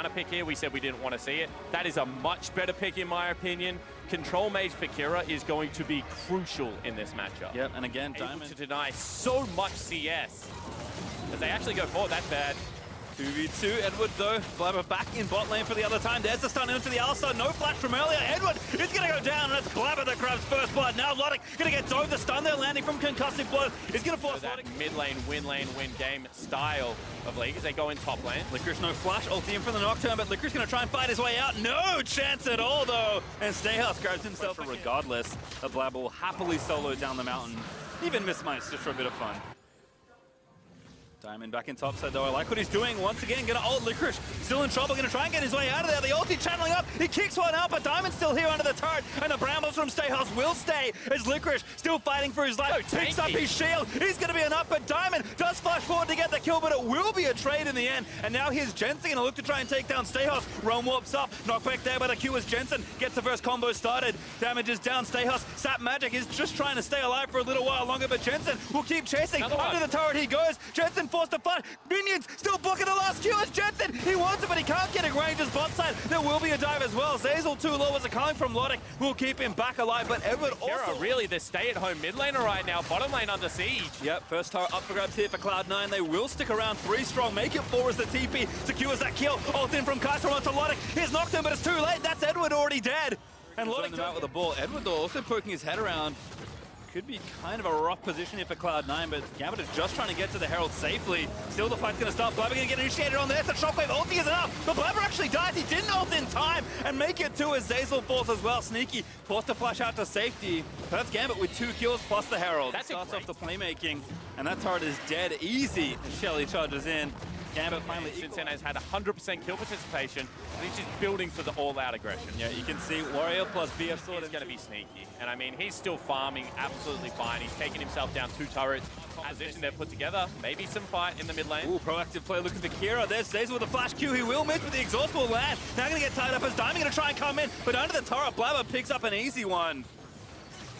to pick here. We said we didn't want to see it. That is a much better pick in my opinion. Control Mage for Kira is going to be crucial in this matchup. Yep, and again, Able Diamond to deny so much CS. As they actually go forward, that's bad. 2v2, Edward though, Blabber back in bot lane for the other time. There's the stun into the Alistar, no flash from earlier. Edward is going to go down, and it's Blabber that grabs first blood. Now Logic going to get dove. The stun there landing from Concussive Blow is going to force that mid lane, win game style of League as they go in top lane. Licorice no flash, ulti in for the Nocturne, but Licorice going to try and fight his way out. No chance at all though, and Stayhouse grabs himself regardless. A Blabber will happily solo down the mountain. Even miss mice just for a bit of fun. Diamond back in top side though. I like what he's doing. Once again, gonna ult Licorice. Still in trouble, gonna try and get his way out of there. The ulti channeling up. He kicks one out, but Diamond's still here under the turret. And the Brambles from Stayhouse will stay as Licorice still fighting for his life. Picks up his shield. He's gonna be enough, but Diamond does flash forward to get the kill, but it will be a trade in the end. And now here's Jensen gonna look to try and take down Stayhouse. Realm warps up. Knockback there by the Q as Jensen gets the first combo started. Damage is down. Stayhouse. Sap Magic is just trying to stay alive for a little while longer, but Jensen will keep chasing. Under the turret he goes. Jensen forced to flash. Minions still blocking the last Q as Jensen. He wants it, but he can't get a range as bot side. There will be a dive as well. Zazel too low as a coming from Logic will keep him back alive, but Edward also... really the stay-at-home mid laner right now. Bottom lane under siege. Yep, first tower up for grabs here for Cloud9. They will stick around 3 strong. Make it 4 as the TP secures that kill. Ult in from Kaiser onto Logic. Here's Nocturne, but it's too late. That's Edward already dead. And Logic out with the ball. Edward though also poking his head around. Could be kind of a rough position here for Cloud9, but Gambit is just trying to get to the Herald safely. Still the fight's going to start. Blabber going to get initiated on there. It's a shockwave. Ulti is enough, but Blabber actually dies. He didn't ult in time and make it 2 as Zazel falls as well. Sneaky forced to flash out to safety. That's Gambit with 2 kills plus the Herald. That starts off the playmaking, and that turret is dead easy as Shelly charges in. Gambit finally Shinsen has had 100% kill participation, and he's just building for the all-out aggression. Yeah, you can see Warrior plus BF Sword is going to be sneaky. And I mean, he's still farming absolutely fine. He's taking himself down 2 turrets. Position they've put together. Maybe some fight in the mid lane. Ooh, proactive play looking for Kira. There's Zazel with a flash Q. He will miss with the exhaust will land. Now going to get tied up as Diamond going to try and come in, but under the turret, Blabber picks up an easy one.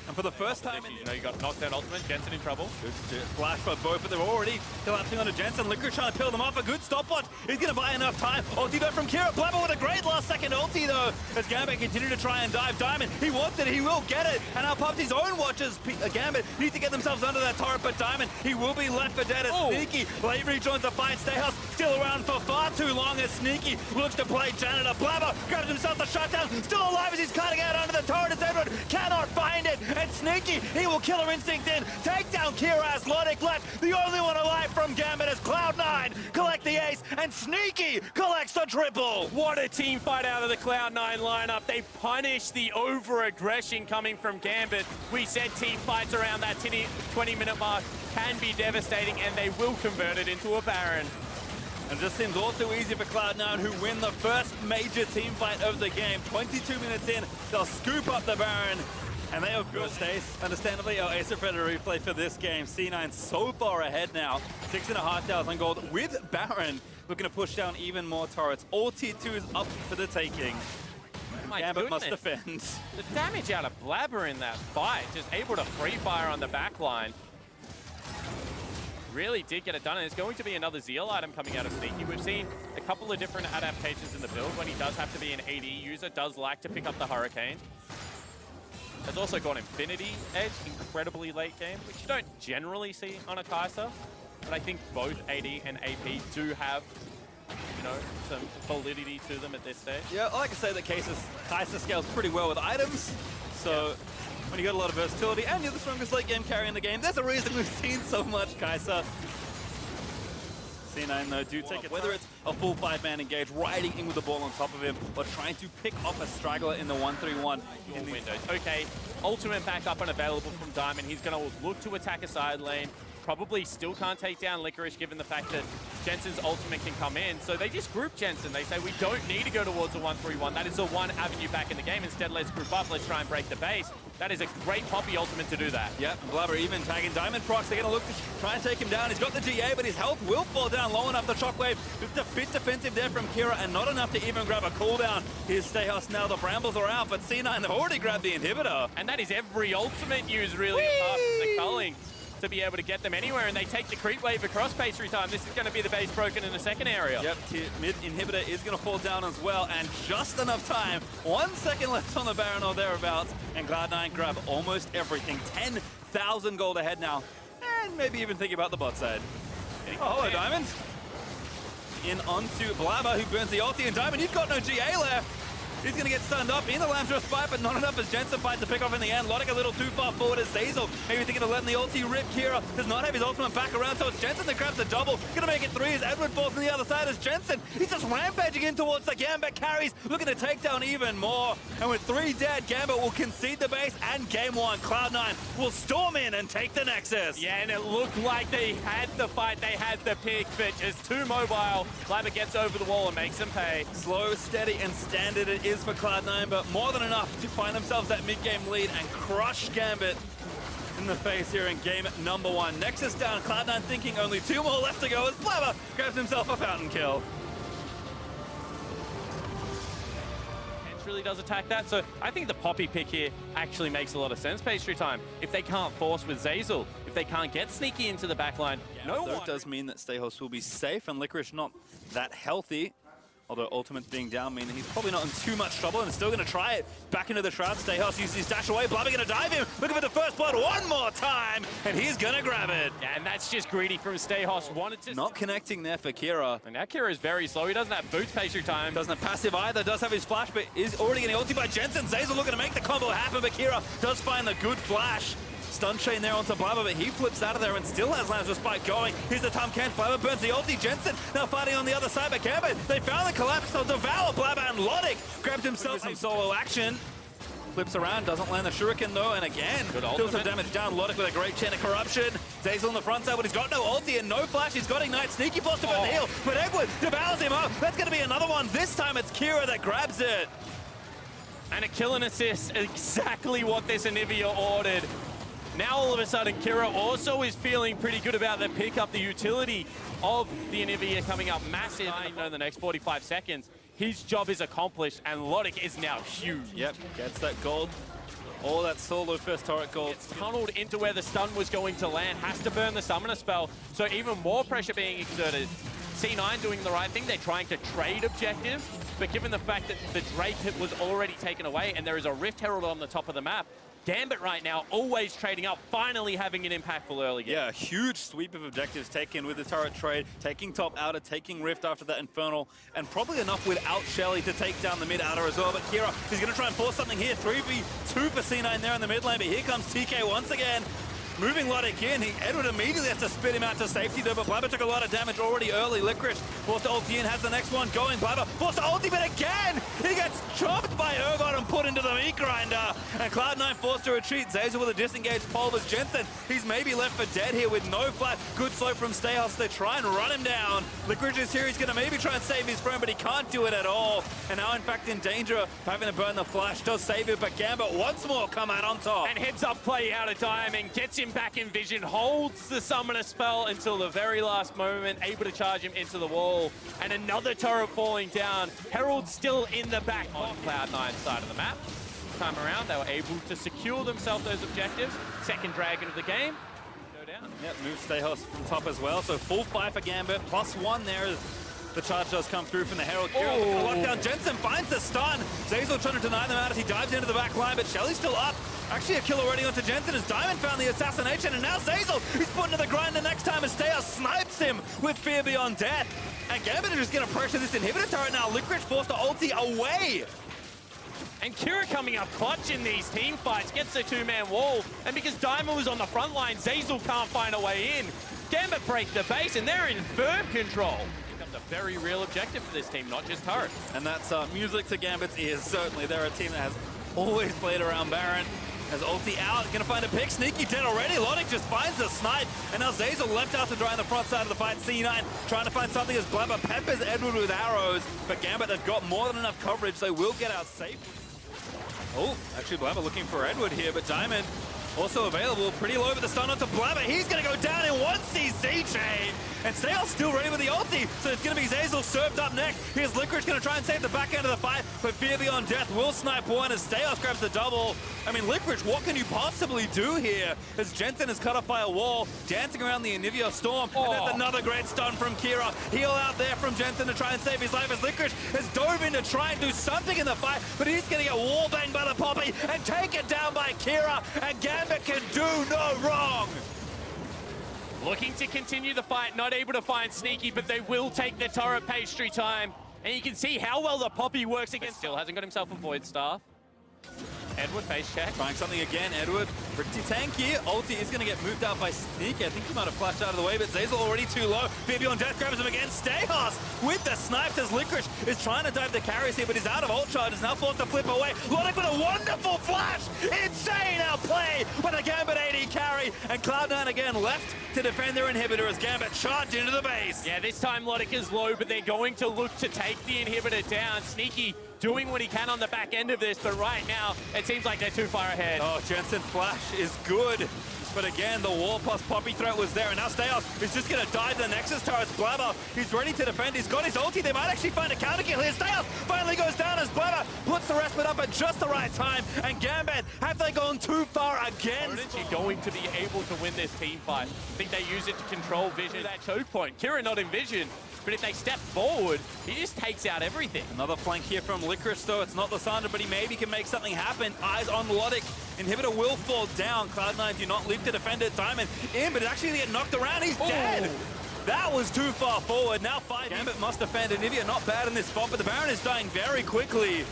And for the first time, you know, you got knocked down ultimate. Jensen in trouble. Good flash for both, but they're already collapsing onto Jensen. Licorice trying to peel them off. A good stopwatch. He's going to buy enough time. Ulti though from Kira. Blabber with a great last second ulti though. As Gambit continue to try and dive. Diamond, he wants it. He will get it. And now pops his own watches. Gambit need to get themselves under that turret, but Diamond, he will be left for dead as Sneaky. Late rejoins the fight. Stayhouse still around for far too long as Sneaky looks to play Janitor. Blabber grabs himself the shutdown. Still alive as he's cutting out under the turret as Edward cannot find it. And Sneaky, he will Killer Instinct in, take down Kira as Logic left. The only one alive from Gambit is Cloud9 collect the ace, and Sneaky collects the triple. What a team fight out of the Cloud9 lineup. They punish the over-aggression coming from Gambit. We said team fights around that 20-minute mark can be devastating, and they will convert it into a Baron. And it just seems all too easy for Cloud9, who win the first major team fight of the game. 22 minutes in, they'll scoop up the Baron. And they have good Stace. Understandably, our Ace of Predator replay for this game. C9 so far ahead now. 6,500 gold with Baron. Looking to push down even more turrets. All tier 2 is up for the taking. Gambit must defend. The damage out of Blabber in that fight. Just able to free fire on the back line. Really did get it done, and it's going to be another Zeal item coming out of Sneaky. We've seen a couple of different adaptations in the build. When he does have to be an AD user, does like to pick up the Hurricane. Has also got Infinity Edge, incredibly late game, which you don't generally see on a Kai'Sa. But I think both AD and AP do have, you know, some validity to them at this stage. Yeah, I like to say that Kai'Sa scales pretty well with items. So when you got a lot of versatility and you're the strongest late game carry in the game, there's a reason we've seen so much Kai'Sa. C9 though do take it, whether it's a full 5-man engage, riding in with the ball on top of him, or trying to pick off a straggler in the 1-3-1 in the windows. Okay, ultimate backup unavailable from Diamond. He's going to look to attack a side lane. Probably still can't take down Licorice given the fact that Jensen's ultimate can come in. So they just group Jensen. They say we don't need to go towards the 1-3-1. That is the one avenue back in the game. Instead, let's group up. Let's try and break the base. That is a great Poppy ultimate to do that. Yeah, Blabber even tagging Diamond procs. They're going to look to try and take him down. He's got the GA, but his health will fall down low enough. The shockwave, just a bit defensive there from Kira, and not enough to even grab a cooldown. Here's Stayhouse now. The Brambles are out, but C9 have already grabbed the inhibitor. And that is every ultimate use, really, apart from the culling. to be able to get them anywhere, and they take the creep wave across Pastry Time. This is going to be the base broken in the second area. Yep, mid inhibitor is going to fall down as well, and just enough time. 1 second left on the Baron or thereabouts, and Cloud9 grab almost everything. 10,000 gold ahead now, and maybe even thinking about the bot side. Oh, hello, Diamond. In onto Blabber, who burns the ulti, and Diamond, you've got no GA left. He's going to get stunned up in the Lambda spike, but not enough as Jensen finds the pick off in the end. Logic a little too far forward as Zazel. Maybe thinking of letting the ulti rip. Kira does not have his ultimate back around, so it's Jensen that grabs the double. Going to make it 3 as Edward falls on the other side as Jensen. He's just rampaging in towards the Gambit carries, looking to take down even more. And with 3 dead, Gambit will concede the base and game 1. Cloud9 will storm in and take the Nexus. Yeah, and it looked like they had the fight, they had the pick, but just too mobile. Blabber gets over the wall and makes them pay. Slow, steady, and standard it is for Cloud9. But more than enough to find themselves that mid-game lead and crush Gambit in the face here in game number 1. Nexus down, Cloud9 thinking only 2 more left to go as Blabber grabs himself a fountain kill. Kench really does attack that, so I think the Poppy pick here actually makes a lot of sense, Pastry Time. If they can't force with Zazel, if they can't get sneaky into the backline, no one... does mean that Stayhouse will be safe and Licorice not that healthy. Although Ultimate being down means he's probably not in too much trouble and still going to try it. Back into the Shroud. Stayhouse uses his dash away. Blabber going to dive him. Looking for the first blood one more time. And he's going to grab it. Yeah, and that's just greedy from Stayhouse. Wanted to... Not connecting there for Kira. And now Kira is very slow. He doesn't have boots Pastry Time. Doesn't have passive either. Does have his flash, but is already getting ulti by Jensen. Zazel looking to make the combo happen, but Kira does find the good flash. Stun chain there onto Blabber, but he flips out of there and still has Lamb's spike going. Here's the time can't. Blabber burns the ulti. Jensen now fighting on the other side, but Gambit, they found the collapse. They'll devour Blabber, and Lodik grabs himself some solo action. Flips around, doesn't land the shuriken though, and again, deals some damage down. Lodik with a great chain of corruption. Zazel on the front side, but he's got no ulti and no flash. He's got Ignite. Sneaky boss to burn the heal, but Edward devours him up. That's going to be another one. This time it's Kira that grabs it. And a kill and assist, exactly what this Anivia ordered. Now all of a sudden, Kira also is feeling pretty good about the pickup, the utility of the Anivia coming up massive. In the next 45 seconds, his job is accomplished, and Lodik is now huge. Yep, gets that gold. All that solo first turret gold. It's tunneled into where the stun was going to land, has to burn the summoner spell, so even more pressure being exerted. C9 doing the right thing, they're trying to trade objectives, but given the fact that the Drake hit was already taken away and there is a Rift Herald on the top of the map, Gambit right now always trading up, finally having an impactful early game. Yeah, a huge sweep of objectives taken with the turret trade, taking top outer, taking Rift after that Infernal, and probably enough without Shelly to take down the mid outer as well. But Kira, he's going to try and force something here. 3v2 for C9 there in the mid lane, but here comes TK once again. Moving Lodik in, Edward immediately has to spit him out to safety though, but Blabber took a lot of damage already early. Licorice forced to ulti in, has the next one going. Blabber forced to ulti, but again, he gets chopped by Urgot and put into the meat grinder. And Cloud9 forced to retreat. Zazel with a disengaged pole as Jensen. He's maybe left for dead here with no flat. Good slow from Stayhouse. They try and run him down. Licorice is here. He's going to maybe try and save his friend, but he can't do it at all. And now, in fact, in danger of having to burn the flash. Does save it, but Gambit once more come out on top. And heads up play out of Diamond, gets him back in vision, holds the summoner spell until the very last moment, able to charge him into the wall. And another turret falling down. Herald still in the back on Cloud9's side of the map. Time around, they were able to secure themselves those objectives. Second dragon of the game. Go down. Yep, move Stayhouse from top as well. So full fight for Gambit. +1 there as the charge does come through from the Herald. Lockdown. Jensen finds the stun. Zazel trying to deny them out as he dives into the back line, but Shelly's still up. Actually, a kill already onto Jensen as Diamond found the assassination, and now Zazel, he's put into the grind the next time as Stayhouse snipes him with Fear Beyond Death. And Gambit is just going to pressure this inhibitor turret now. Licorice forced to ulti away. And Kira coming up clutch in these team fights, gets the two-man wall, and because Diamond was on the front line, Zazel can't find a way in. Gambit break the base, and they're in firm control. Becomes a very real objective for this team, not just turret. And that's music to Gambit's ears, certainly. They're a team that has always played around Baron. As ulti out, gonna find a pick. Sneaky dead already. Lodik just finds the snipe. And now Zazel left out to dry on the front side of the fight. C9 trying to find something as Blabber peppers Edward with arrows. But Gambit have got more than enough coverage. They will get out safe. Oh, actually Blabber looking for Edward here, but Diamond Also available, pretty low with the stun onto Blabber. He's going to go down in one CC chain. And Sale's still ready with the ulti, so it's going to be Zeyzal served up next. Here's Licorice going to try and save the back end of the fight, but Fear Beyond Death will snipe one as Steos grabs the double. I mean, Licorice, what can you possibly do here? As Jensen is cut off by a wall, dancing around the Anivia Storm, and that's another great stun from Kira. Heal out there from Jensen to try and save his life as Licorice has dove in to try and do something in the fight, but he's going to get wallbanged by the Poppy and taken down by Kira, and Gambit can do no wrong. Looking to continue the fight, not able to find Sneaky, but they will take the turret pastry time. And you can see how well the Poppy works against. Still hasn't got himself a Void Staff. Edward face check. Trying something again, Edward. Pretty tanky. Ulti is going to get moved out by Sneaky. I think he might have flashed out of the way, but Zeyzal already too low. Fear Beyond Death grabs him again. Stayhouse with the snipes as Licorice is trying to dive the carries here, but he's out of ult charge. Is now forced to flip away. Logic with a wonderful flash. Insane outplay with a Gambit AD carry. And Cloud9 again left to defend their inhibitor as Gambit charged into the base. Yeah, this time Logic is low, but they're going to look to take the inhibitor down. Sneaky doing what he can on the back end of this, but right now it seems like they're too far ahead. Oh, Jensen flash is good. But again, the wall plus Poppy threat was there, and now Steos is just going to dive the Nexus turrets. Blabber, he's ready to defend. He's got his ulti. They might actually find a counter kill here. Steos finally goes down as Blabber puts the respite up at just the right time. And Gambit, have they gone too far again? You're going to be able to win this team fight. I think they use it to control Vision. That choke point. Kira not in Vision. But if they step forward, he just takes out everything. Another flank here from Licorice, though. It's not the Sandra, but he maybe can make something happen. Eyes on Logic. Inhibitor will fall down. Cloud9 do not leave to defend it. Diamond in, but it's actually going to get knocked around. He's dead. That was too far forward. Now fight. Gambit must defend. Anivia not bad in this spot, but the Baron is dying very quickly.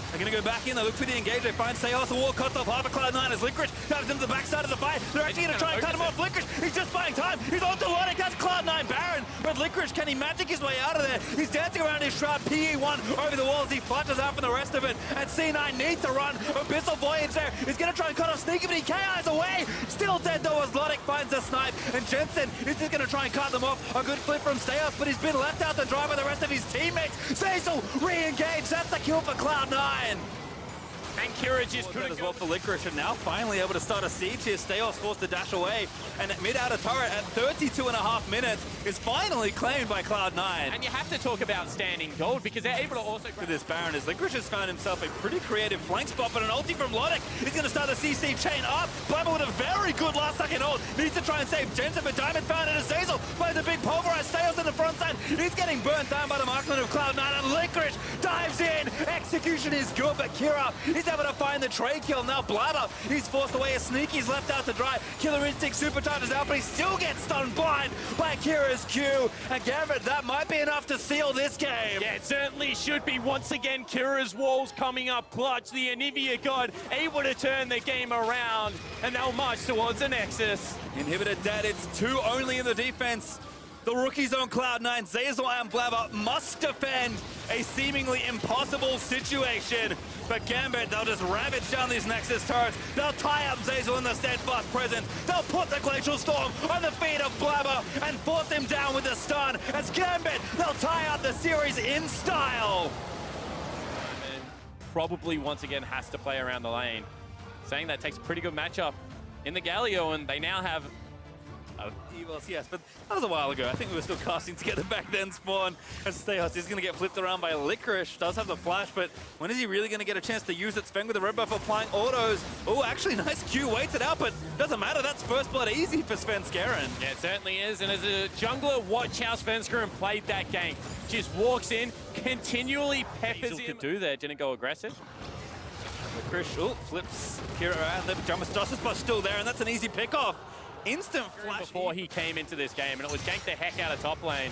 They're going to go back in. They look for the engage. They find Seos. The wall cuts off half of Cloud9 as Licorice dives into the backside of the fight. They're actually going to try and cut him off. Licorice, he's just buying time. He's on to Logic. That's Cloud9 Baron. But Licorice, can he magic his way out of there? He's dancing around his shroud. PE1 over the walls. He flushes out from the rest of it. And C9 needs to run. Abyssal Voyage there. He's going to try and cut off Sneaky, but he KIs away. Still dead though as Logic finds a snipe. And Jensen is just going to try and cut them off. A good flip from Steos, but he's been left out to dry by the rest of his teammates. Zeyzal re-engage. That's the kill for Cloud9. And Kira just couldn't as well for Licorice, and now finally able to start a siege here. Steos forced to dash away, and mid-outer turret at 32.5 minutes is finally claimed by Cloud9. And you have to talk about standing gold because they're able to also to this Baron as Licorice has found himself a pretty creative flank spot, but an ulti from Logic is going to start the CC chain up. Blabber with a very good last-second ult. Needs to try and save Jensen, but Diamond found it as Zeyzal finds a big pulverize. Steos in the front side. He's getting burnt down by the marksman of Cloud9, and Licorice dives in. Execution is good, but Kira is able to find the trade kill. Now Blabber, he's forced away as Sneaky's left out to dry. Killer Instinct supercharges out, but he still gets stunned blind by Kira's Q. And Gambit, that might be enough to seal this game. Yeah, it certainly should be. Once again, Kira's walls coming up clutch. The Anivia God able to turn the game around, and they'll march towards the Nexus. Inhibitor dead. It's two only in the defense. The rookies on Cloud9, Zeyzal and Blabber must defend a seemingly impossible situation. But Gambit, they'll just ravage down these Nexus turrets. They'll tie up Zeyzal in the steadfast presence. They'll put the Glacial Storm on the feet of Blabber and force him down with the stun. As Gambit, they'll tie out the series in style. Probably once again has to play around the lane. Saying that takes a pretty good matchup in the Galio, and they now have yes, but that was a while ago. I think we were still casting together back then, Spawn. And Steos is going to get flipped around by Licorice. Does have the flash, but when is he really going to get a chance to use it? Sven with the red buff applying autos. Oh, actually, nice Q. Waits it out, but doesn't matter. That's first blood easy for Svenskeren. Yeah, it certainly is. And as a jungler, watch how Svenskeren played that gank. Just walks in, continually peppers him. Could do there, didn't go aggressive. Licorice, flips Kira around. The Justice Buff still there, and that's an easy pick-off. Instant flash before he came into this game, and it was ganked the heck out of top lane.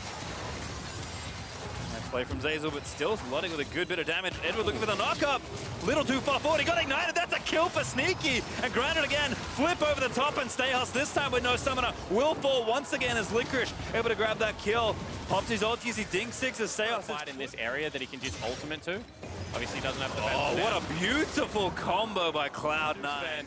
Nice play from Zeyzal, but still Logic with a good bit of damage. Edward looking for the knock-up. Little too far forward. He got ignited. That's a kill for Sneaky. And grounded again. Flip over the top, and Steos this time with no summoner will fall once again as Licorice able to grab that kill. Pops his ulti as he ding six as Steos fight in this area that he can just ultimate to. Obviously, he doesn't have the Oh, what a beautiful combo by Cloud9.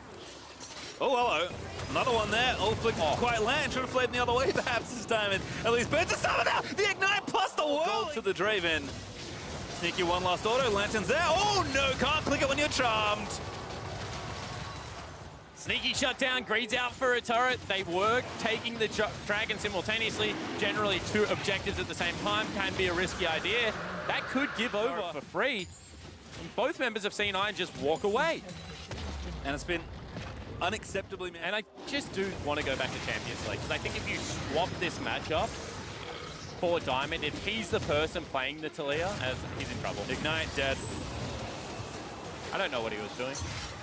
Oh, hello. Another one there. Oh, flick didn't quite land. Should have played the other way, perhaps, this time. And at least burns a summoner. The ignite plus the world to the Draven. Sneaky one last auto. Lantern's there. Oh, no. Can't click it when you're charmed. Sneaky shutdown, Greed's out for a turret. They were taking the dragon simultaneously. Generally, 2 objectives at the same time can be a risky idea. That could give over for free. And both members of C9 just walk away. And it's been unacceptably... And I just do want to go back to Champions League, because I think if you swap this matchup for Diamond, if he's the person playing the Talia, he's in trouble. Ignite dead. I don't know what he was doing.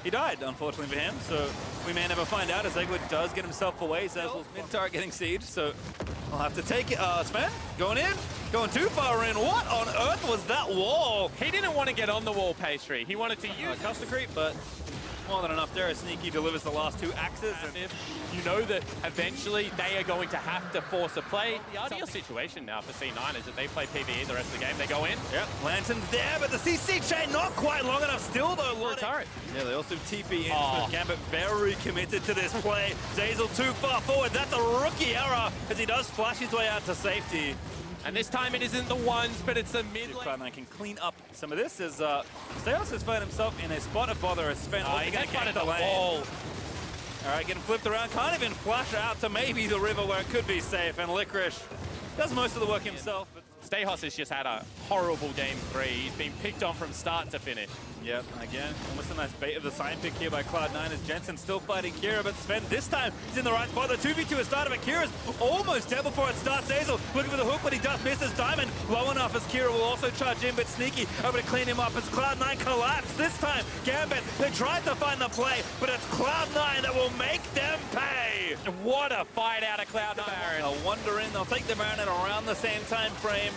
He died, unfortunately for him, so we may never find out as Eggwood does get himself away. Zazzle's mid-turret getting sieged, so I'll have to take it. Sven, going in, going too far in. What on earth was that wall? He didn't want to get on the wall, Pastry. He wanted to use custom creep, but more than enough there. Sneaky delivers the last 2 axes. And you know that eventually they are going to have to force a play. The ideal situation now for C9 is that they play PvE the rest of the game. They go in. Yep, Lantern's there, but the CC chain not quite long enough still, though. For a turret. Yeah, they also TP in, so Gambit very committed to this play. Zazel too far forward. That's a rookie error, as he does flash his way out to safety. And this time it isn't the ones, but it's the mid lane. Cloud9 can clean up some of this as Steos has found himself in a spot of bother as Sven he's going to get the lane. All right, getting flipped around, can't even flash out to maybe the river where it could be safe, and Licorice does most of the work himself. But Stehos has just had a horrible game 3. He's been picked on from start to finish. Yep, again, almost a nice bait of the sign pick here by Cloud9 as Jensen still fighting Kira, but Sven this time is in the right spot. The 2v2 has started, but Kira's almost dead before it starts. Zazel looking for the hook, but he does miss his Diamond. Low enough as Kira will also charge in, but Sneaky able to clean him up as Cloud9 collapse. This time, Gambit, they tried to find the play, but it's Cloud9 that will make them pay. What a fight out of Cloud9. They'll wander in, they'll take the Baron at around the same time frame.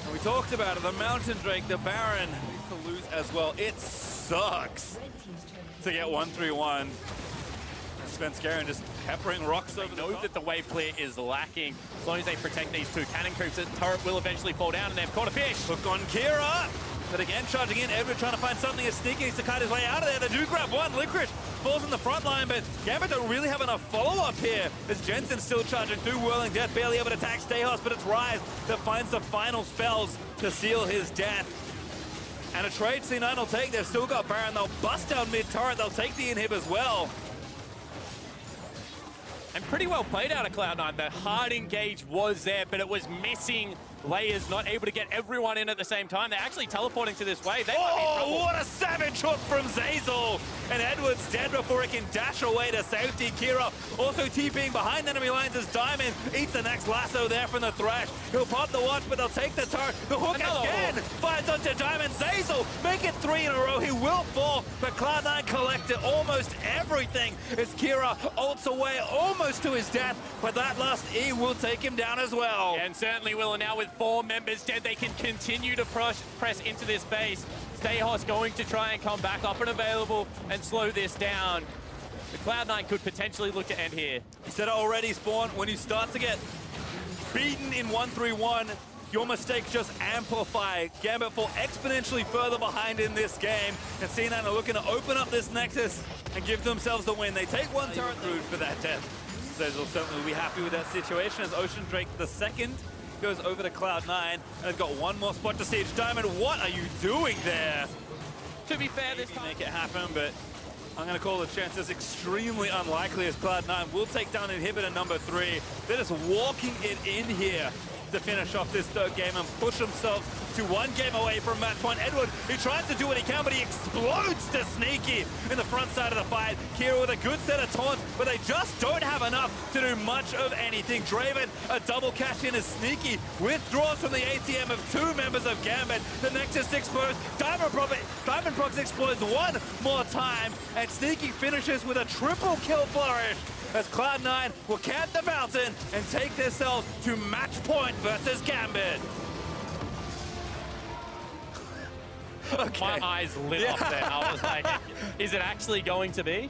And we talked about it, the Mountain Drake, the Baron, to lose as well. It sucks to get 1-3-1. Svenskeren just peppering rocks over the top. That the wave clear is lacking. As long as they protect these 2 cannon creeps, the turret will eventually fall down, and they've caught a fish. Hook on Kira. But again, charging in, Edward trying to find something as Sneaky needs to cut his way out of there. They do grab one. Licorice falls in the front line, but Gambit don't really have enough follow-up here as Jensen still charging through Whirling Death, barely able to attack Stehos, but it's Rise that finds the final spells to seal his death. And a trade C9 will take. They've still got Baron. They'll bust down mid-turret. They'll take the inhib as well. And pretty well played out of Cloud9. The hard engage was there, but it was missing layers, not able to get everyone in at the same time. They're actually teleporting to this wave. What a savage hook from Zazel! And Edward's dead before he can dash away to safety. Kira also TPing behind enemy lines as Diamond eats the next lasso there from the Thresh. He'll pop the watch, but they'll take the turret. The hook again finds onto Diamond. Zazel make it 3 in a row. He will fall, but Cloud9 collected almost everything as Kira ults away almost to his death, but that last E will take him down as well. And certainly will. And now with 4 members dead, they can continue to press into this base. Stehos going to try and come back up and available and slow this down. The Cloud9 could potentially look to end here. You said it already, Spawn, when you start to get beaten in 1-3-1, your mistakes just amplify. Gambit fall exponentially further behind in this game, and C9 are looking to open up this Nexus and give themselves the win. They take 1 turret through for that death. Zazel certainly will be happy with that situation as Ocean Drake the second goes over to Cloud9 and has got 1 more spot to siege. Diamond, what are you doing there? To be fair, this time make it happen, but I'm going to call the chances extremely unlikely as Cloud9 will take down inhibitor number 3. They're just walking it in here to finish off this 3rd game and push themselves to 1 game away from match point. Edward, he tries to do what he can, but he explodes to Sneaky in the front side of the fight. Kira with a good set of taunts, but they just don't have enough to do much of anything. Draven, a double cash in as Sneaky withdraws from the ATM of 2 members of Gambit. The Nexus explodes. Diamond Prox explodes 1 more time, and Sneaky finishes with a triple kill flourish as Cloud9 will camp the mountain and take themselves to match point versus Gambit. Okay. My eyes lit up there. I was like, is it actually going to be?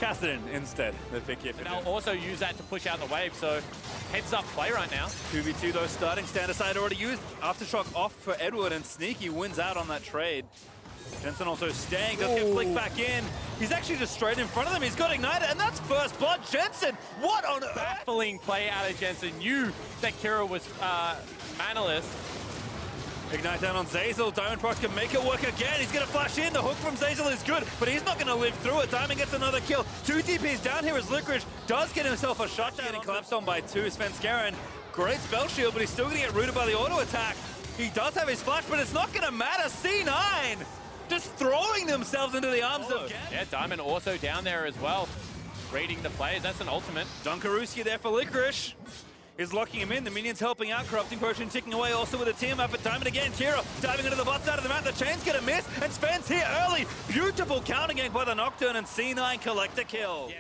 Kassadin instead. They pick it. And they'll also use that to push out the wave, so heads up play right now. 2v2 though starting. Stand aside already used. Aftershock off for Edward, and Sneaky wins out on that trade. Jensen also staying, does get flicked back in. He's actually just straight in front of them. He's got ignited, and that's first blood. Jensen, what on earth? Baffling play out of Jensen. Knew that Kira was manaless. Ignite down on Zeyzal. Diamondprox can make it work again. He's going to flash in. The hook from Zeyzal is good, but he's not going to live through it. Diamond gets another kill. 2 TPs down here as Licorice does get himself a shot down. Getting collapsed on by 2. Svenskeren, great spell shield, but he's still going to get rooted by the auto attack. He does have his flash, but it's not going to matter. C9 just throwing themselves into the arms of Gambit. Yeah, Diamond also down there as well. Reading the players, that's an ultimate. Dunkaruski there for Licorice. Is locking him in. The minions helping out. Corrupting Potion ticking away also with a team up. But Diamond again. Kira diving into the bot side of the map. The chain's going to miss. And Sven's here early. Beautiful counter gank by the Nocturne. And C9 collect a kill. Yeah,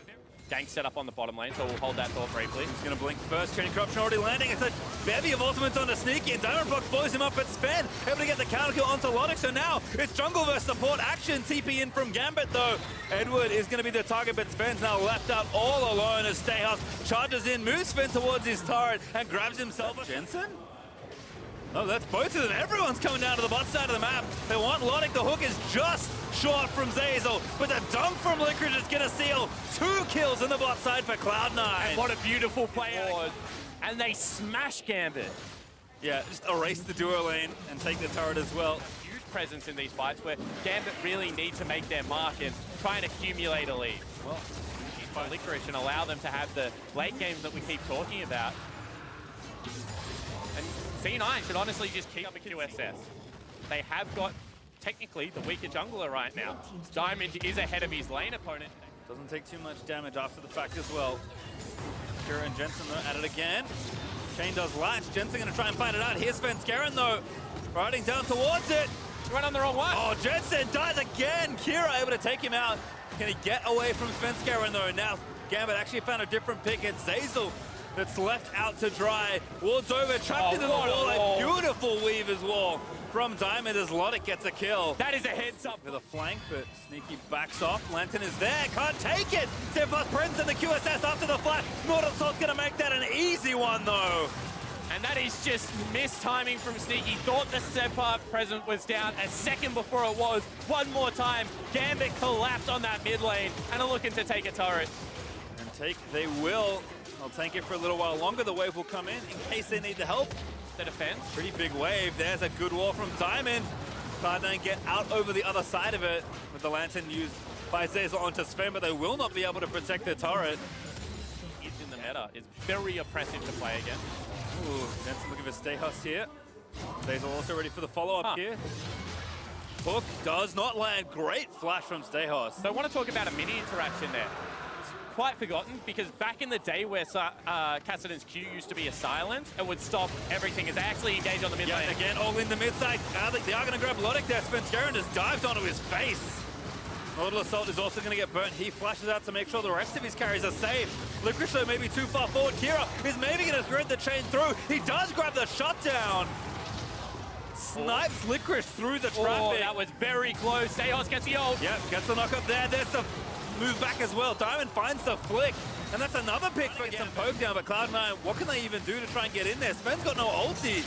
gank set up on the bottom lane, so we'll hold that thought briefly. He's going to blink first. Chain Corruption already landing. It's a bevy of ultimates onto Sneaky. And Diamondprox blows him up. But Sven able to get the counter kill onto Logic. So now it's jungle versus support action. TP in from Gambit though. Edward is going to be the target, but Sven's now left out all alone as Stayhouse charges in, moves Sven towards his turret, and grabs himself a Jensen? Oh, that's both of them. Everyone's coming down to the bot side of the map. They want Logic. The hook is just short from Zeyzal, but the dunk from Licorice is going to seal 2 kills on the bot side for Cloud9. And what a beautiful play. And they smash Gambit. Yeah, just erase the duo lane and take the turret as well. Huge presence in these fights where Gambit really need to make their mark and try and accumulate a lead. Well, by Licorice and allow them to have the late games that we keep talking about. And C9 should honestly just keep up a QSS. They have got, technically, the weaker jungler right now. Diamond is ahead of his lane opponent. Doesn't take too much damage after the fact as well. Kira and Jensen though at it again. Chain does latch. Jensen going to try and find it out. Here's Svenskeren though, riding down towards it. He went on the wrong one. Oh, Jensen dies again. Kira able to take him out. Can he get away from Svenskeren though? Now Gambit actually found a different pick. It's Zeyzal that's left out to dry. Wards over, trapped into the wall. A beautiful weave as well from Diamond as Logic gets a kill. That is a heads up. With a flank, but Sneaky backs off. Lantern is there, can't take it. Step plus Prince and the QSS after the flash. Mortal Assault's gonna make that an easy one though. And that is just missed timing from Sneaky. Thought the step-up present was down a second before it was. One more time, Gambit collapsed on that mid lane and are looking to take a turret. And take they will. They'll tank it for a little while longer. The wave will come in case they need the help. The defense. Pretty big wave. There's a good wall from Diamond. Cloud9 get out over the other side of it with the Lantern used by Zeyzal onto Sven, but they will not be able to protect their turret. Is in the meta. Is very oppressive to play against. Ooh, Jensen looking for Stayhouse here. Zeyzal also ready for the follow-up here. Hook does not land. Great flash from Stayhouse. So I want to talk about a mini interaction there. Quite forgotten, because back in the day where Kassadin's Q used to be a silence, it would stop everything as they actually engage on the mid lane. Again, all in the mid side. They are going to grab Logic there. Svenskeren just dives onto his face. Mortal Assault is also going to get burnt. He flashes out to make sure the rest of his carries are safe. Licorice though maybe too far forward. Kira is maybe going to thread the chain through. He does grab the shutdown. Snipes Licorice through the traffic. Oh, that was very close. Stayhouse gets the ult. Yep, gets the knock up there. There's the move back as well. Diamond finds the flick. And that's another pick for some poke down. But Cloud9, what can they even do to try and get in there? Sven's got no ulti.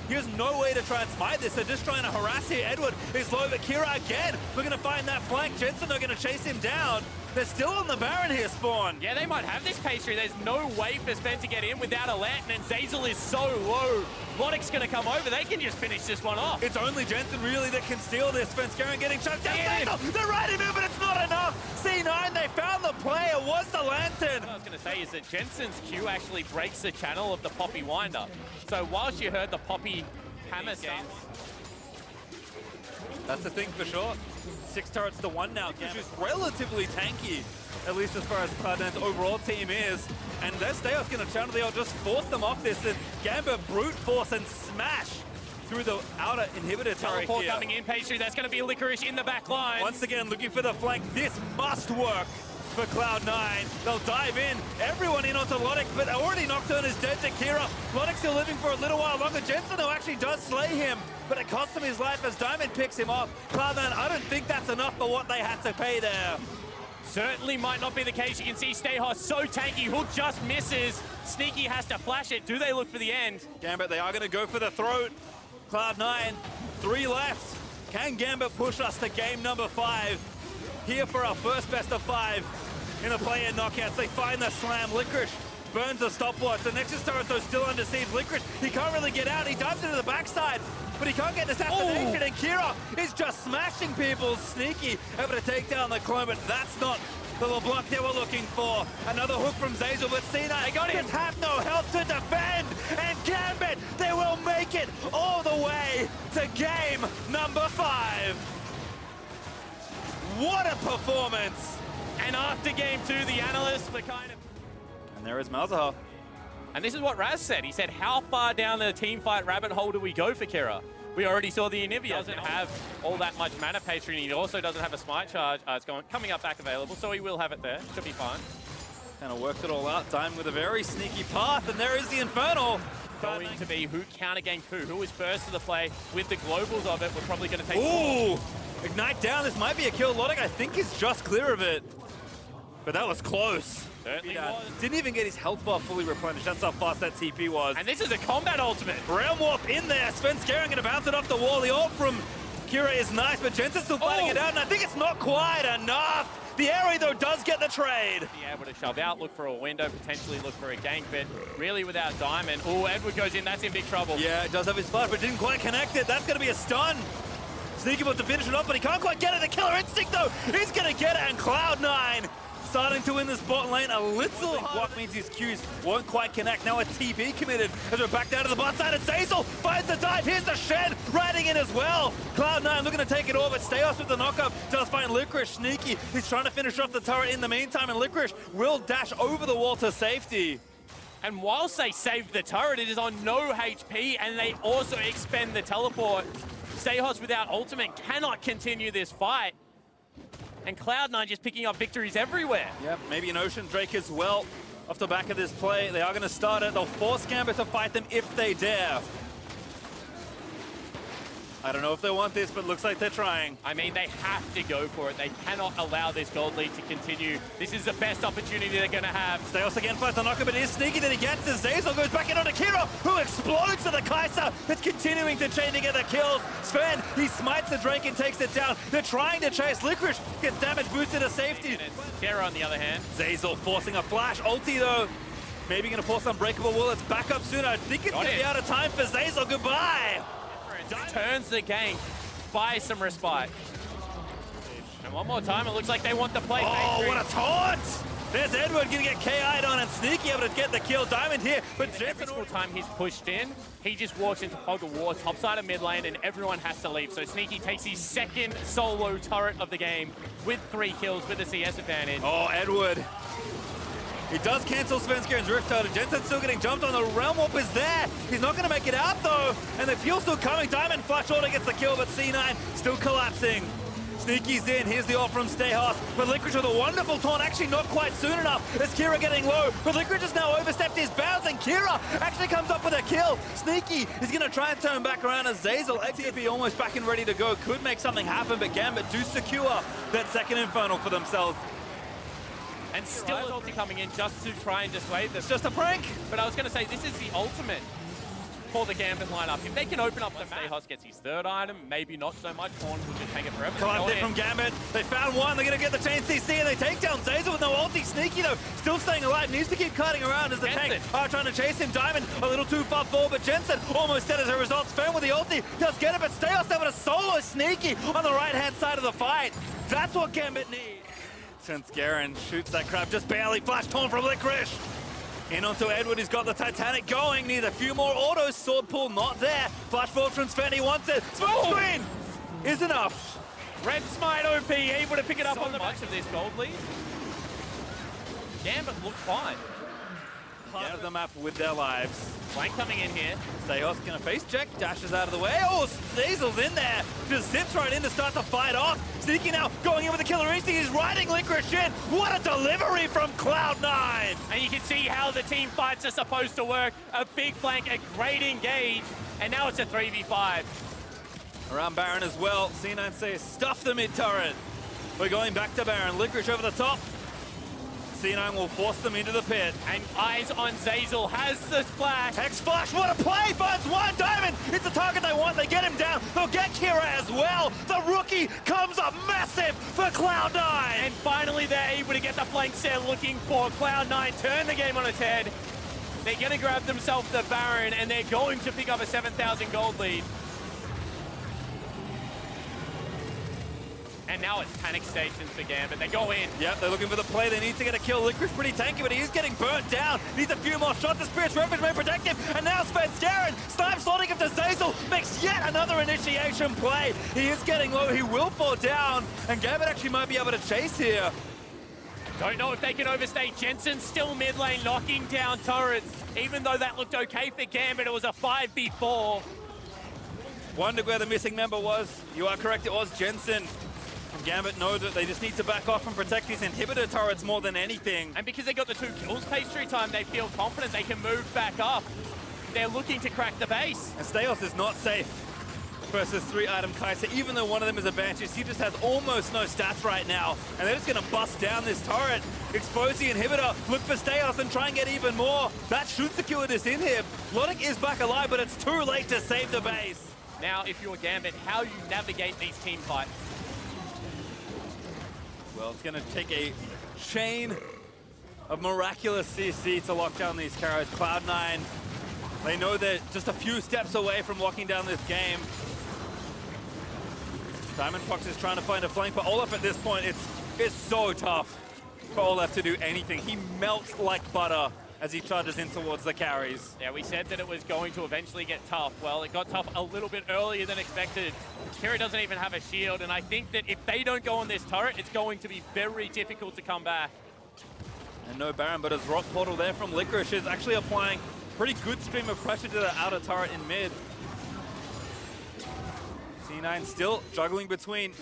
He has no way to try and smite this. They're just trying to harass here. Edward is low, but Kira again. We're going to find that flank. Jensen are going to chase him down. They're still on the Baron here, Spawn. Yeah, they might have this pastry. There's no way for Sven to get in without a lantern, and Zeyzal is so low. Logic's going to come over. They can just finish this one off. It's only Jensen really that can steal this. Svenskeren getting shut down. They're right in, but it's not enough. C9, they found the play. It was the lantern. What I was going to say is that Jensen's Q actually breaks the channel of the Poppy Winder. So whilst you heard the Poppy hammer sounds, that's the thing for sure. 6 turrets to 1 now, which is relatively tanky, at least as far as Cloud9's overall team is. And their Stayhouse going to channel the ult, just force them off this, and Gambit brute force and smash through the outer inhibitor turret here. Coming in, pastry, that's going to be Licorice in the back line. Once again, looking for the flank. This must work for Cloud9. They'll dive in, everyone in onto Logic, but already Nocturne is dead to Kira. Logic still living for a little while longer. Jensen, who actually does slay him, but it costs him his life as Diamond picks him off. Cloud9, I don't think that's enough for what they had to pay there. Certainly might not be the case. You can see Stayhouse so tanky. Hook just misses. Sneaky has to flash it. Do they look for the end? Gambit, they are going to go for the throat. Cloud9, 3 left. Can Gambit push us to game number 5? Here for our first best of 5 in the play-in knockouts. They find the slam. Licorice burns the stopwatch. The Nexus turret, though, still under siege. Licorice, he can't really get out. He dives into the backside, but he can't get this assassination. And Kira is just smashing people. Sneaky, able to take down the clone, but that's not the LeBlanc they were looking for. Another hook from Zeyzal, but Cena, they got him. Just have no health to defend. And Gambit, they will make it all the way to game number 5. What a performance! And after game 2, the analysts were kind of... And there is Malzahar. And this is what Raz said. He said, how far down the team fight rabbit hole do we go for Kira? We already saw the Anivia doesn't have all that much mana pastry, and he also doesn't have a smite charge. It's coming up back available, so he will have it there. Should be fine. Kind of worked it all out. Time with a very sneaky path, and there is the Infernal. Going to be who counter-gank who is first to the play with the globals of it. We're probably going to take... Ooh! Ignite down. This might be a kill. Logic, I think, is just clear of it. But that was close. Certainly was. Didn't even get his health bar fully replenished. That's how fast that TP was. And this is a combat ultimate. Realm Warp in there. Svenskeren going to bounce it off the wall. The ult from Kira is nice, but Jensen's still fighting it out, and I think it's not quite enough. The Aerie, though, does get the trade. Be able to shove out, look for a window, potentially look for a gank, but really without Diamond. Oh, Edward goes in. That's in big trouble. Yeah, it does have his flash, but didn't quite connect it. That's going to be a stun. Sneaky about to finish it off, but he can't quite get it. The Killer Instinct, though, he's going to get it, and Cloud9 starting to win the spot lane a little hard. What means his Qs won't quite connect. Now a TP committed as we're back down to the bot side, and Zeyzal finds the dive. Here's the Shed riding in as well. Cloud9 looking to take it all, but Stayos with the knockup does find Licorice. Sneaky, he's trying to finish off the turret in the meantime, and Licorice will dash over the wall to safety. And whilst they saved the turret, it is on no HP, and they also expend the teleport. Stayos without ultimate cannot continue this fight. And Cloud9 just picking up victories everywhere. Yep, maybe an Ocean Drake as well. Off the back of this play, they are going to start it. They'll force Gambit to fight them if they dare. I don't know if they want this, but looks like they're trying. I mean, they have to go for it. They cannot allow this gold lead to continue. This is the best opportunity they're going to have. Stayos again finds the knocker, but it is sneaky that he gets this. Zeyzal goes back in onto Kira, who explodes to the Kai'Sa. It's continuing to chain together kills. Sven, he smites the Drake and takes it down. They're trying to chase. Licorice gets damage boosted to safety. Kira on the other hand. Zeyzal forcing a flash. Ulti, though. Maybe going to force Unbreakable Will. It's back up soon. I think it's going to be out of time for Zeyzal. Goodbye. Turns the gank, buys some respite. And one more time, it looks like they want the play. Oh, what a taunt! There's Edward going to get KI'd on, and Sneaky able to get the kill. Diamond here, but every single time he's pushed in, he just walks into Fog of War, topside of mid lane, and everyone has to leave. So Sneaky takes his second solo turret of the game with 3 kills with the CS advantage. Oh, Edward. He does cancel Svenskeren's Rift Toad. Jensen's still getting jumped on. The Realm Warp is there. He's not going to make it out, though. And the fuel's still coming. Diamond Flash Order gets the kill, but C9 still collapsing. Sneaky's in. Here's the ult from Stayhouse. But Licorice with a wonderful taunt. Actually not quite soon enough. As Kira getting low. But Licorice has now overstepped his bounds, and Kira actually comes up with a kill. Sneaky is going to try and turn back around as Zeyzal, XP almost back and ready to go. Could make something happen, but Gambit do secure that second Infernal for themselves. And still ulti coming in just to try and dissuade them. It's just a prank. But I was going to say, this is the ultimate for the Gambit lineup. If they can open up the map, Stayhouse gets his 3rd item, maybe not so much. Horn will just take it forever. Collapse it from Gambit. They found one. They're going to get the chain CC, and they take down Zeyzal with no ulti. Sneaky, though, still staying alive. Needs to keep cutting around as the tank are trying to chase him. Diamond a little too far forward, but Jensen almost dead as a result. Sven with the ulti does get it, but Stayhouse able to solo Sneaky on the right-hand side of the fight. That's what Gambit needs. Svenskeren shoots that crab, just barely. Flash torn from Licorice. In onto Edward, he's got the Titanic going. Needs a few more autos. Sword pull not there. Flash forward from Sven, he wants it. Smoke screen is enough. Red Smite OP, able to pick it up on the much of this gold lead. Gambit looked fine. Out of the map with their lives. Flank coming in here. Stayos gonna face check, dashes out of the way. Oh, Zeyzal's in there. Just zips right in to start the fight off. Sneaky now, going in with the killer instinct. He's riding Licorice in. What a delivery from Cloud9. And you can see how the team fights are supposed to work. A big flank, a great engage, and now it's a 3v5. Around Baron as well. C9 says, stuff the mid turret. We're going back to Baron. Licorice over the top. C9 will force them into the pit. And eyes on Zeyzal, has the splash. Hex Flash, what a play! Finds one diamond! It's the target they want, they get him down. They'll get Kira as well. The rookie comes up massive for Cloud9! And finally they're able to get the flanks they're looking for. Cloud9 turn the game on its head. They're going to grab themselves the Baron, and they're going to pick up a 7,000 gold lead. And now it's panic stations for Gambit. They go in. Yep, they're looking for the play. They need to get a kill. Licorice pretty tanky, but he is getting burnt down. Needs a few more shots. The Spirit's Refuge may protect him. And now Svenskeren, Snipe slotting him to Zeyzal, makes yet another initiation play. He is getting low. He will fall down. And Gambit actually might be able to chase here. Don't know if they can overstay. Jensen still mid lane, knocking down turrets. Even though that looked okay for Gambit, it was a 5v4. Wondered where the missing member was. You are correct, it was Jensen. And Gambit know that they just need to back off and protect these inhibitor turrets more than anything. And because they got the 2 kills pastry time, they feel confident they can move back up. They're looking to crack the base. And Staios is not safe versus 3-item Kai'Sa, even though one of them is a Banshee. He just has almost no stats right now. And they're just going to bust down this turret, expose the inhibitor, look for Staios and try and get even more. That should secure this in here. Logic is back alive, but it's too late to save the base. Now, if you're Gambit, how you navigate these team fights? Well, it's going to take a chain of miraculous CC to lock down these carries. Cloud9, they know they're just a few steps away from locking down this game. Diamond Fox is trying to find a flank, but Olaf at this point, it's so tough for Olaf to do anything. He melts like butter as he charges in towards the carries. Yeah, we said that it was going to eventually get tough. Well, it got tough a little bit earlier than expected. Kira doesn't even have a shield, and I think that if they don't go on this turret, it's going to be very difficult to come back. And no Baron, but his rock portal there from Licorice is actually applying pretty good stream of pressure to the outer turret in mid. C9 still juggling between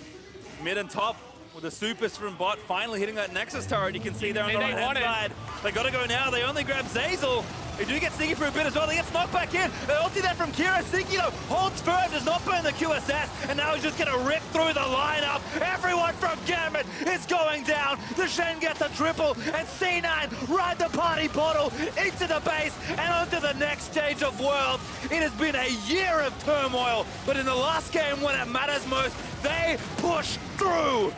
mid and top with the supers from bot finally hitting that Nexus turret. You can see there on the right-hand side. They gotta go now. They only grab Zeyzal. They do get Sneaky for a bit as well. They get knocked back in. They ulti there from Kira. Sneaky though holds firm, does not burn the QSS, and now he's just gonna rip through the lineup. Everyone from Gambit is going down. The Shen gets a triple, and C9 ride the party bottle into the base and onto the next stage of World. It has been a year of turmoil, but in the last game when it matters most, they push through.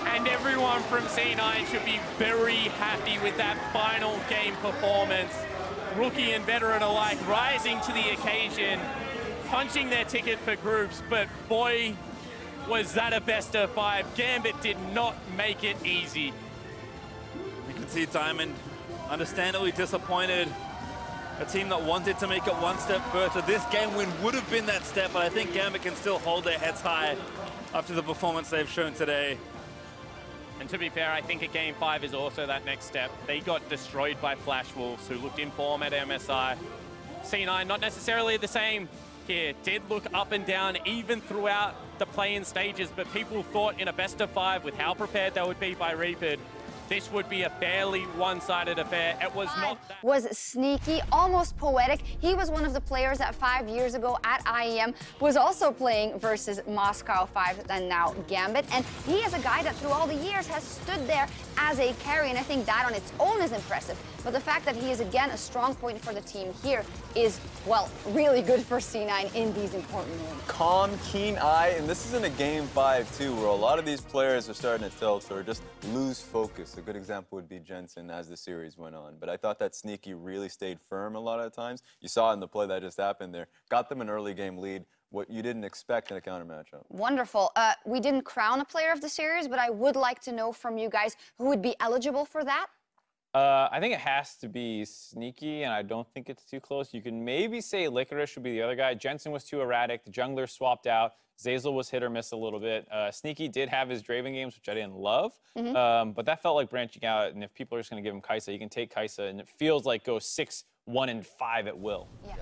And everyone from C9 should be very happy with that final game performance. Rookie and veteran alike rising to the occasion, punching their ticket for groups, but boy, was that a best of 5. Gambit did not make it easy. You can see Diamond understandably disappointed. A team that wanted to make it one step further. This game win would have been that step, but I think Gambit can still hold their heads high after the performance they've shown today. And to be fair, I think a Game 5 is also that next step. They got destroyed by Flash Wolves, who looked in form at MSI. C9, not necessarily the same here. Did look up and down even throughout the play-in stages, but people thought in a best of 5 with how prepared they would be by Reaper, this would be a fairly one-sided affair. It was not that. Was sneaky, almost poetic. He was one of the players that 5 years ago at IEM was also playing versus Moscow 5 and now Gambit. And he is a guy that through all the years has stood there as a carry, and I think that on its own is impressive. But the fact that he is again a strong point for the team here is, well, really good for C9 in these important moments. Calm, keen eye, and this is in a Game 5 too, where a lot of these players are starting to tilt or just lose focus. A good example would be Jensen as the series went on. But I thought that Sneaky really stayed firm a lot of times. You saw in the play that just happened there. Got them an early game lead, what you didn't expect in a counter matchup. Wonderful. We didn't crown a player of the series, but I would like to know from you guys who would be eligible for that. I think it has to be Sneaky, and I don't think it's too close. You can maybe say Licorice would be the other guy. Jensen was too erratic. The jungler swapped out. Zeyzal was hit or miss a little bit. Sneaky did have his Draven games, which I didn't love, but that felt like branching out. And if people are just going to give him Kai'Sa, you can take Kai'Sa, and it feels like go 6, 1, and 5 at will. Yeah.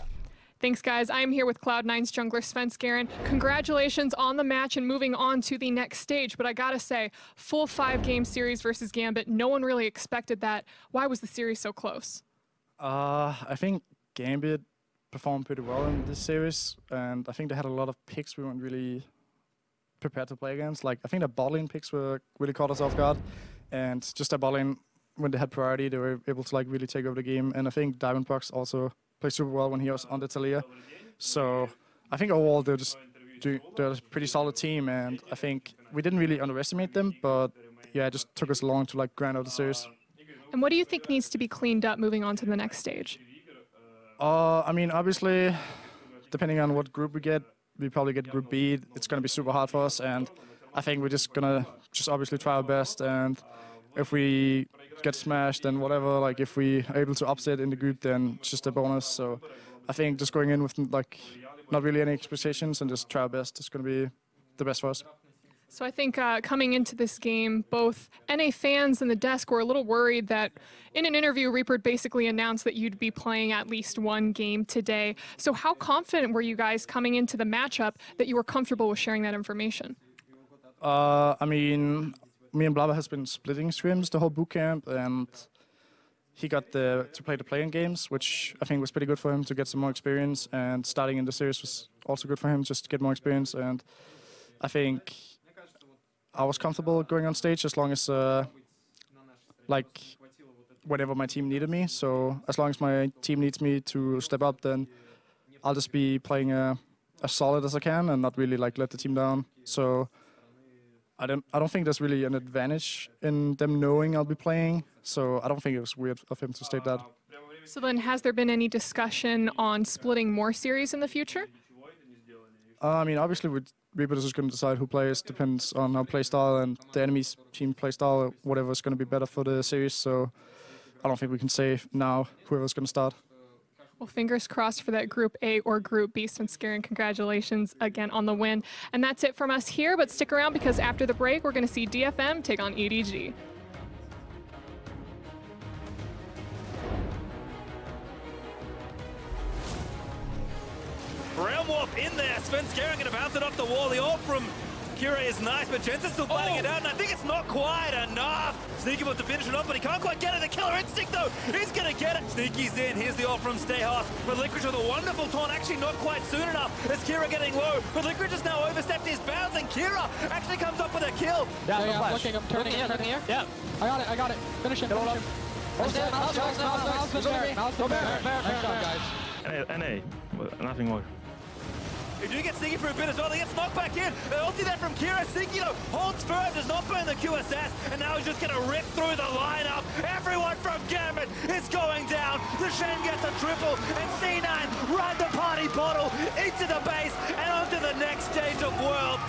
Thanks, guys. I'm here with Cloud9's jungler Svenskeren. Congratulations on the match and moving on to the next stage. But I gotta say, full 5-game series versus Gambit. No one really expected that. Why was the series so close? I think Gambit performed pretty well in this series, and I think they had a lot of picks we weren't really prepared to play against. Like, I think the bot lane picks were really caught us off guard, and just the bot lane, when they had priority, they were able to like really take over the game. And I think Diamondbox also played super well when he was on the Talia. So I think overall they're a pretty solid team, and I think we didn't really underestimate them, but yeah, it just took us long to like grind out the series. And what do you think needs to be cleaned up moving on to the next stage? I mean, obviously, depending on what group we probably get Group B. It's going to be super hard for us, and I think we're just going to obviously try our best, and if we get smashed, then whatever, like if we are able to upset in the group, then it's just a bonus. So I think just going in with like not really any expectations and just try our best is going to be the best for us. So I think coming into this game, both NA fans and the desk were a little worried that in an interview, Reaper basically announced that you'd be playing at least one game today. So how confident were you guys coming into the matchup that you were comfortable with sharing that information? I mean, me and Blabber has been splitting scrims the whole boot camp, and he got to play the playing games, which I think was pretty good for him to get some more experience, and starting in the series was also good for him just to get more experience. And I think I was comfortable going on stage as long as, like, whenever my team needed me. So as long as my team needs me to step up, then I'll just be playing as solid as I can and not really like let the team down. So I don't think there's really an advantage in them knowing I'll be playing. So I don't think it was weird of him to state that. So then, has there been any discussion on splitting more series in the future? I mean, obviously, Reaper is just going to decide who plays. Depends on our playstyle and the enemy's team playstyle, whatever is going to be better for the series. So I don't think we can say now whoever's going to start. Well, fingers crossed for that Group A or Group B. Svenskeren, congratulations again on the win. And that's it from us here, but stick around because after the break, we're going to see DFM take on EDG. Warp in there. Svenskeren going to bounce it off the wall. The ult from Kira is nice, but Jensen's still fighting it out, and I think it's not quite enough. Sneaky wants to finish it off, but he can't quite get it. The killer instinct, though, he's going to get it. Sneaky's in. Here's the ult from Stayhouse. But Licorice with a wonderful taunt, actually not quite soon enough. As Kira getting low, but Licorice has now overstepped his bounds, and Kira actually comes up with a kill. Yeah, I'm looking, I'm turning here. Yeah. I got it. Finish him. Mouse, nice shot, guys. NA, nothing more. They do get Sneaky for a bit as well. They get knocked back in. They ulti there from Kira. Sneaky, though, holds firm, does not burn the QSS, and now he's just going to rip through the lineup. Everyone from Gambit is going down. The Shen gets a triple, and C9 ride the party bottle into the base and onto the next stage of World.